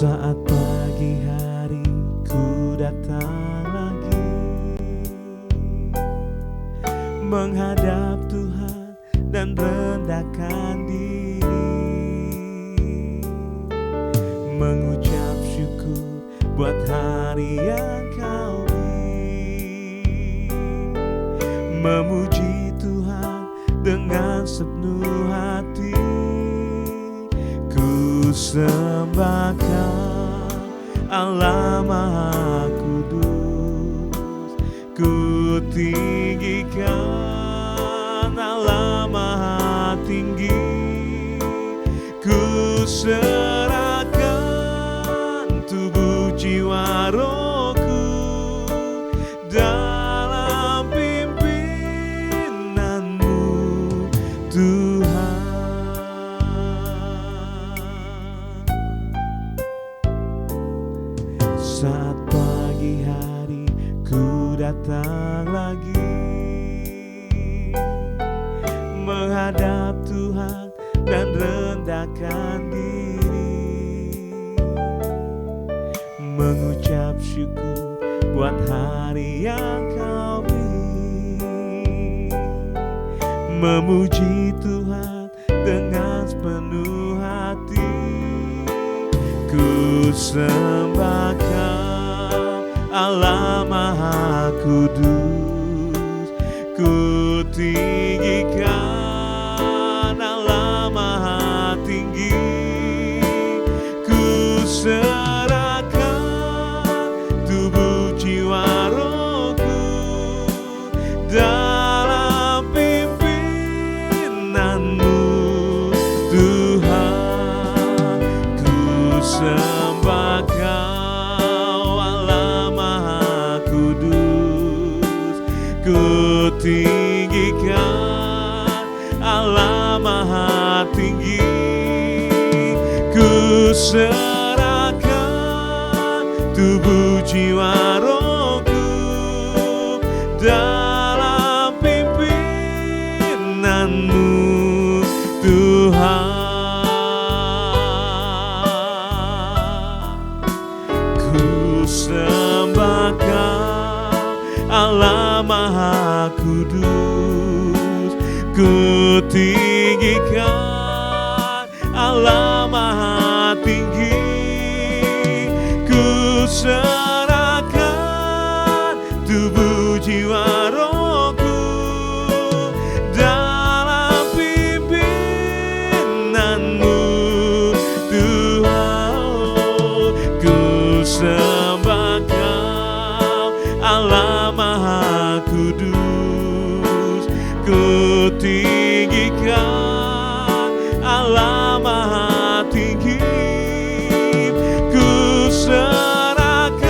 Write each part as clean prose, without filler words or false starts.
Saat pagi hari ku datang lagi menghadap Tuhan dan rendahkan diri, mengucap syukur buat hari yang Kau beri, memuji Tuhan dengan sepenuh hati. Ku sembahkan Allah Maha Kudus, ku tinggikan Allah Maha Tinggi, ku serahkan tubuh jiwa rohku dalam pimpinanmu Tuhan. Saat pagi hari ku datang lagi menghadap Tuhan dan rendahkan diri, mengucap syukur buat hari yang Kau beri, memuji Tuhan dengan sepenuh hati. Ku sembahkan Allah Maha Kudus, ku tinggikan Allah Maha Tinggi, ku serahkan tubuh jiwa rohku dalam pimpinanmu Tuhan. Sembah Kau Allah Maha Kudus, ku tinggikan Allah Maha Tinggi, ku serahkan tubuh jiwa rohku dalam pimpinanmu Tuhan. Sembah Kau Allah Maha Kudus, ku tinggikan Allah Maha Tinggi, ku serahkan tubuh jiwa rohku dalam pimpinanmu Tuhan. Ku sembah Kau Allah Maha Kudus, ku tinggikan Allah Maha Tinggi, ku serahkan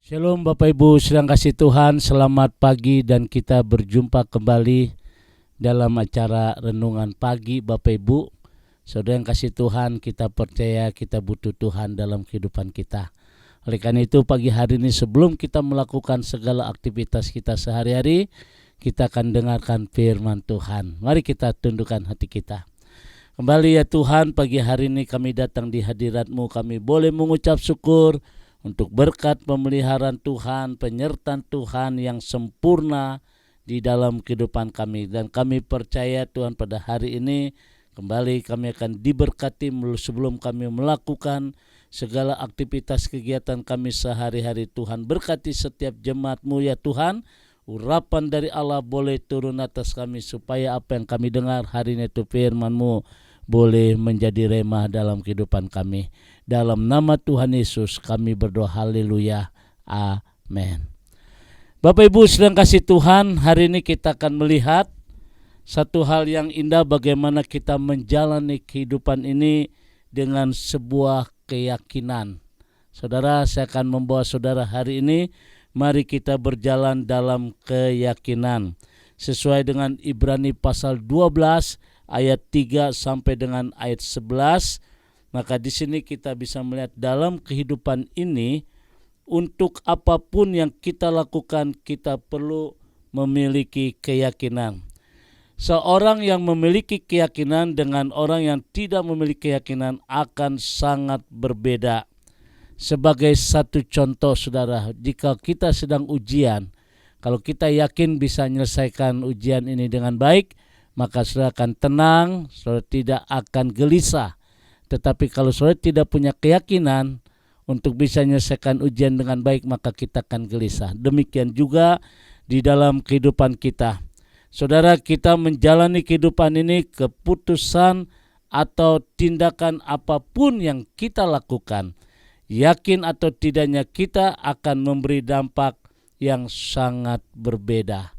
Shalom Bapak Ibu sedang kasih Tuhan, selamat pagi dan kita berjumpa kembali dalam acara Renungan Pagi Bapak Ibu. Saudara yang kasih Tuhan, kita percaya kita butuh Tuhan dalam kehidupan kita. Oleh karena itu pagi hari ini sebelum kita melakukan segala aktivitas kita sehari-hari, kita akan dengarkan firman Tuhan. Mari kita tundukkan hati kita. Kembali ya Tuhan, pagi hari ini kami datang di hadirat-Mu, kami boleh mengucap syukur untuk berkat pemeliharaan Tuhan, penyertaan Tuhan yang sempurna di dalam kehidupan kami. Dan kami percaya Tuhan pada hari ini kembali kami akan diberkati sebelum kami melakukan segala aktivitas kegiatan kami sehari-hari. Tuhan berkati setiap jemaat-Mu ya Tuhan. Urapan dari Allah boleh turun atas kami supaya apa yang kami dengar hari ini itu firman-Mu boleh menjadi remah dalam kehidupan kami. Dalam nama Tuhan Yesus kami berdoa, haleluya, amin. Bapak Ibu sedang kasih Tuhan, hari ini kita akan melihat satu hal yang indah, bagaimana kita menjalani kehidupan ini dengan sebuah keyakinan. Saudara, saya akan membawa saudara hari ini, mari kita berjalan dalam keyakinan. Sesuai dengan Ibrani pasal 12 ayat 3 sampai dengan ayat 11. Maka di sini kita bisa melihat dalam kehidupan ini, untuk apapun yang kita lakukan kita perlu memiliki keyakinan. Seorang yang memiliki keyakinan dengan orang yang tidak memiliki keyakinan akan sangat berbeda. Sebagai satu contoh saudara, jika kita sedang ujian, kalau kita yakin bisa menyelesaikan ujian ini dengan baik, maka saudara akan tenang, saudara tidak akan gelisah. Tetapi kalau saudara tidak punya keyakinan untuk bisa menyelesaikan ujian dengan baik, maka kita akan gelisah. Demikian juga di dalam kehidupan kita. Saudara, kita menjalani kehidupan ini, keputusan atau tindakan apapun yang kita lakukan, yakin atau tidaknya kita akan memberi dampak yang sangat berbeda.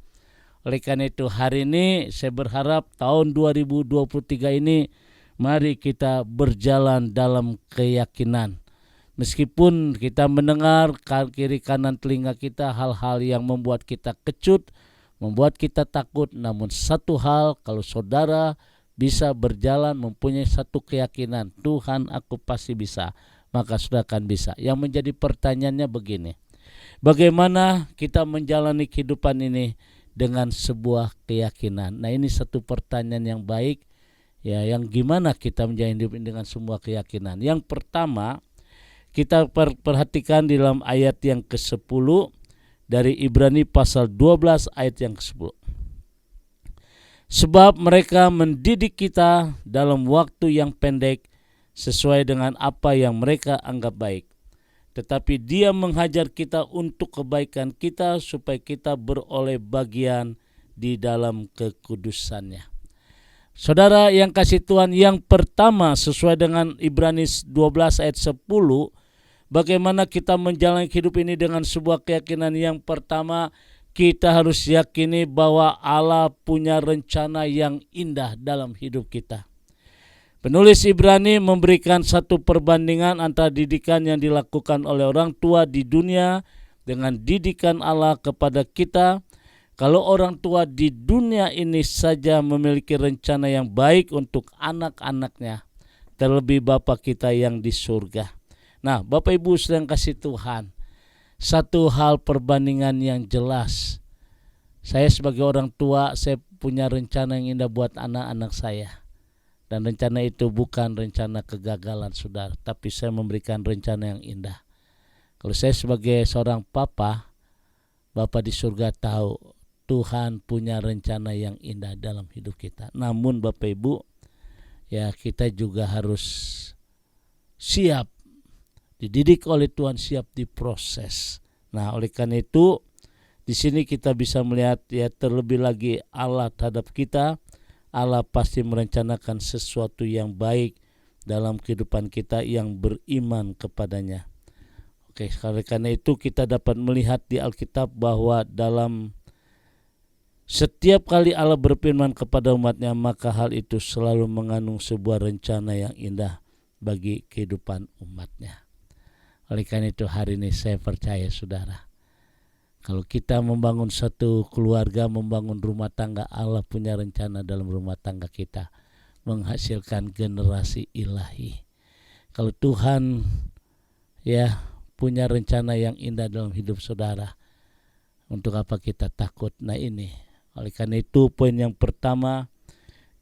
Oleh karena itu hari ini saya berharap tahun 2023 ini mari kita berjalan dalam keyakinan. Meskipun kita mendengar kiri kanan telinga kita hal-hal yang membuat kita kecut, membuat kita takut, namun satu hal, kalau saudara bisa berjalan mempunyai satu keyakinan, Tuhan aku pasti bisa, maka saudara akan bisa. Yang menjadi pertanyaannya begini, bagaimana kita menjalani kehidupan ini dengan sebuah keyakinan? Nah, ini satu pertanyaan yang baik. Ya, yang gimana kita menjalani hidup ini dengan semua keyakinan? Yang pertama, kita perhatikan di dalam ayat yang ke-10 dari Ibrani pasal 12 ayat yang ke-10. Sebab mereka mendidik kita dalam waktu yang pendek sesuai dengan apa yang mereka anggap baik. Tetapi Dia menghajar kita untuk kebaikan kita supaya kita beroleh bagian di dalam kekudusannya. Saudara yang kasih Tuhan, yang pertama sesuai dengan Ibrani 12 ayat 10, bagaimana kita menjalani hidup ini dengan sebuah keyakinan. Yang pertama, kita harus yakini bahwa Allah punya rencana yang indah dalam hidup kita. Penulis Ibrani memberikan satu perbandingan antara didikan yang dilakukan oleh orang tua di dunia dengan didikan Allah kepada kita. Kalau orang tua di dunia ini saja memiliki rencana yang baik untuk anak-anaknya, terlebih Bapa kita yang di surga. Nah, Bapak Ibu sedang kasih Tuhan, satu hal perbandingan yang jelas. Saya sebagai orang tua, saya punya rencana yang indah buat anak-anak saya. Dan rencana itu bukan rencana kegagalan saudara, tapi saya memberikan rencana yang indah. Kalau saya sebagai seorang papa, Bapa di surga tahu Tuhan punya rencana yang indah dalam hidup kita. Namun Bapak Ibu, ya kita juga harus siap, dididik oleh Tuhan, siap diproses. Nah, oleh karena itu di sini kita bisa melihat ya terlebih lagi Allah terhadap kita. Allah pasti merencanakan sesuatu yang baik dalam kehidupan kita yang beriman kepadanya. Oke, karena itu kita dapat melihat di Alkitab bahwa dalam setiap kali Allah berfirman kepada umatnya, maka hal itu selalu mengandung sebuah rencana yang indah bagi kehidupan umatnya. Oleh karena itu hari ini saya percaya saudara, kalau kita membangun satu keluarga, membangun rumah tangga, Allah punya rencana dalam rumah tangga kita, menghasilkan generasi ilahi. Kalau Tuhan punya rencana yang indah dalam hidup saudara, untuk apa kita takut? Nah ini, oleh karena itu poin yang pertama,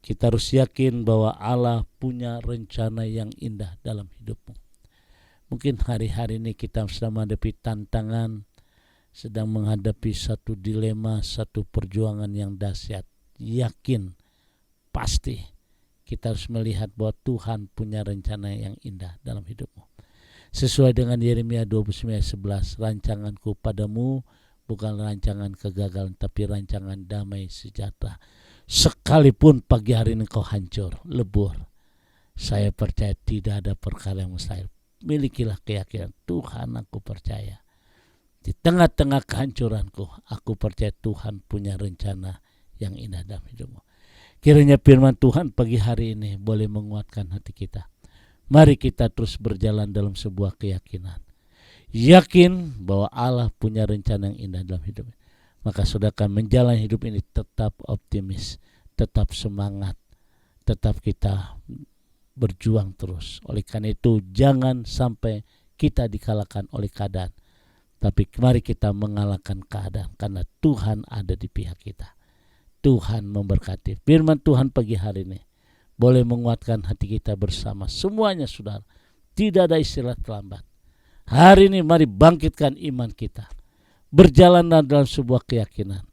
kita harus yakin bahwa Allah punya rencana yang indah dalam hidupmu. Mungkin hari-hari ini kita sedang menghadapi tantangan, sedang menghadapi satu dilema, satu perjuangan yang dahsyat. Yakin, pasti kita harus melihat bahwa Tuhan punya rencana yang indah dalam hidupmu. Sesuai dengan Yeremia 29:11, rancanganku padamu bukan rancangan kegagalan, tapi rancangan damai sejahtera. Sekalipun pagi hari ini kau hancur, lebur, saya percaya tidak ada perkara yang mustahil. Milikilah keyakinan, Tuhan aku percaya. Di tengah-tengah kehancuranku, aku percaya Tuhan punya rencana yang indah dalam hidupmu. Kiranya firman Tuhan pagi hari ini boleh menguatkan hati kita. Mari kita terus berjalan dalam sebuah keyakinan. Yakin bahwa Allah punya rencana yang indah dalam hidup. Maka saudara akan menjalani hidup ini tetap optimis, tetap semangat, tetap kita berjuang terus. Oleh karena itu jangan sampai kita dikalahkan oleh keadaan, tapi mari kita mengalahkan keadaan, karena Tuhan ada di pihak kita. Tuhan memberkati. Firman Tuhan pagi hari ini boleh menguatkan hati kita bersama semuanya saudara. Tidak ada istilah terlambat. Hari ini mari bangkitkan iman kita. Berjalanlah dalam sebuah keyakinan.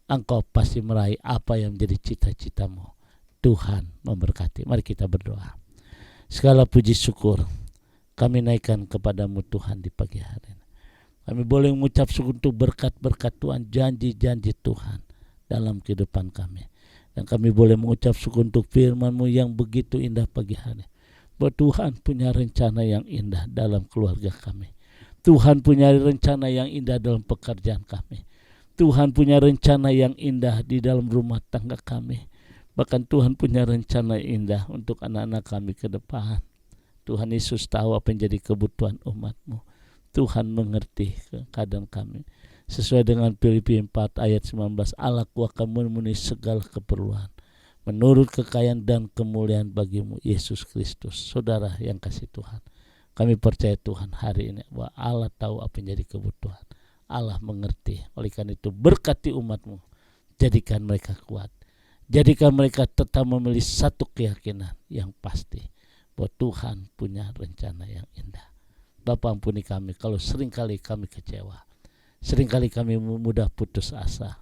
Engkau pasti meraih apa yang menjadi cita-citamu. Tuhan memberkati. Mari kita berdoa. Segala puji syukur kami naikkan kepadamu Tuhan di pagi hari ini. Kami boleh mengucap syukur untuk berkat-berkat Tuhan, janji-janji Tuhan dalam kehidupan kami. Dan kami boleh mengucap syukur untuk firman-Mu yang begitu indah pagi hari. Bahwa Tuhan punya rencana yang indah dalam keluarga kami. Tuhan punya rencana yang indah dalam pekerjaan kami. Tuhan punya rencana yang indah di dalam rumah tangga kami. Bahkan Tuhan punya rencana indah untuk anak-anak kami ke depan. Tuhan Yesus tahu apa yang jadi kebutuhan umat-Mu. Tuhan mengerti keadaan kami. Sesuai dengan Filipi 4 ayat 19, Allahku akan memenuhi segala keperluan menurut kekayaan dan kemuliaan bagimu Yesus Kristus. Saudara yang kasih Tuhan, kami percaya Tuhan hari ini bahwa Allah tahu apa yang jadi kebutuhan. Allah mengerti. Oleh karena itu berkati umat-Mu, jadikan mereka kuat. Jadikan mereka tetap memilih satu keyakinan yang pasti bahwa Tuhan punya rencana yang indah. Bapa, ampuni kami kalau seringkali kami kecewa. Seringkali kami mudah putus asa.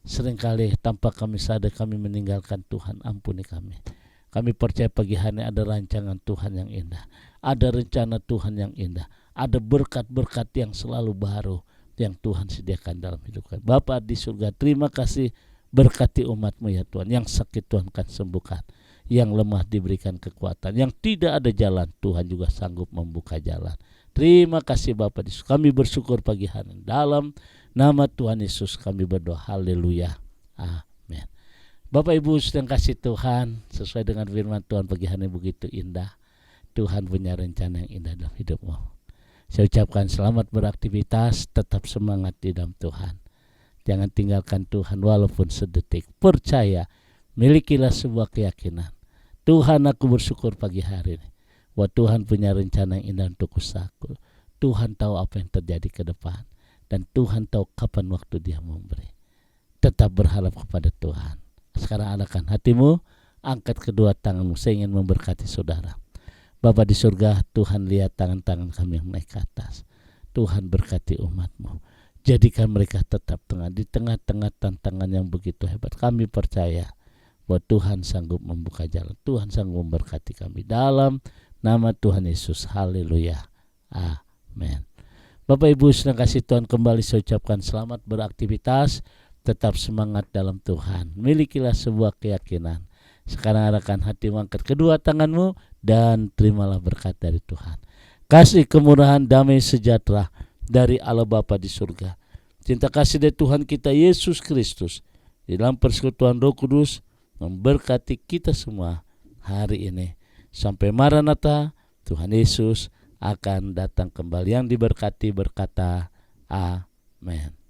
Seringkali tanpa kami sadar kami meninggalkan Tuhan. Ampuni kami. Kami percaya pagi hari ada rancangan Tuhan yang indah. Ada rencana Tuhan yang indah. Ada berkat-berkat yang selalu baru yang Tuhan sediakan dalam hidup kami. Bapa di surga, terima kasih. Berkati umat-Mu ya Tuhan. Yang sakit Tuhan akan sembuhkan. Yang lemah diberikan kekuatan. Yang tidak ada jalan, Tuhan juga sanggup membuka jalan. Terima kasih Bapa. Kami bersyukur pagi hari. Dalam nama Tuhan Yesus kami berdoa. Haleluya. Amin. Bapak Ibu sedang kasih Tuhan, sesuai dengan firman Tuhan pagi hari begitu indah. Tuhan punya rencana yang indah dalam hidupmu. Saya ucapkan selamat beraktivitas. Tetap semangat di dalam Tuhan. Jangan tinggalkan Tuhan walaupun sedetik. Percaya, milikilah sebuah keyakinan. Tuhan, aku bersyukur pagi hari ini bahwa Tuhan punya rencana yang indah untuk usahaku. Tuhan tahu apa yang terjadi ke depan. Dan Tuhan tahu kapan waktu Dia memberi. Tetap berharap kepada Tuhan. Sekarang arahkan hatimu, angkat kedua tanganmu. Saya ingin memberkati saudara. Bapa di surga, Tuhan lihat tangan-tangan kami yang naik ke atas. Tuhan berkati umat-Mu. Jadikan mereka tetap di tengah-tengah tantangan yang begitu hebat. Kami percaya bahwa Tuhan sanggup membuka jalan. Tuhan sanggup memberkati kami dalam nama Tuhan Yesus. Haleluya. Amin. Bapak Ibu sedang kasih Tuhan, kembali saya ucapkan selamat beraktivitas. Tetap semangat dalam Tuhan. Milikilah sebuah keyakinan. Sekarang arahkan hatimu, angkat kedua tanganmu dan terimalah berkat dari Tuhan. Kasih, kemurahan, damai, sejahtera dari Allah Bapa di surga, cinta kasih dari Tuhan kita Yesus Kristus di dalam persekutuan Roh Kudus memberkati kita semua hari ini. Sampai Maranatha, Tuhan Yesus akan datang kembali. Yang diberkati berkata, Amin.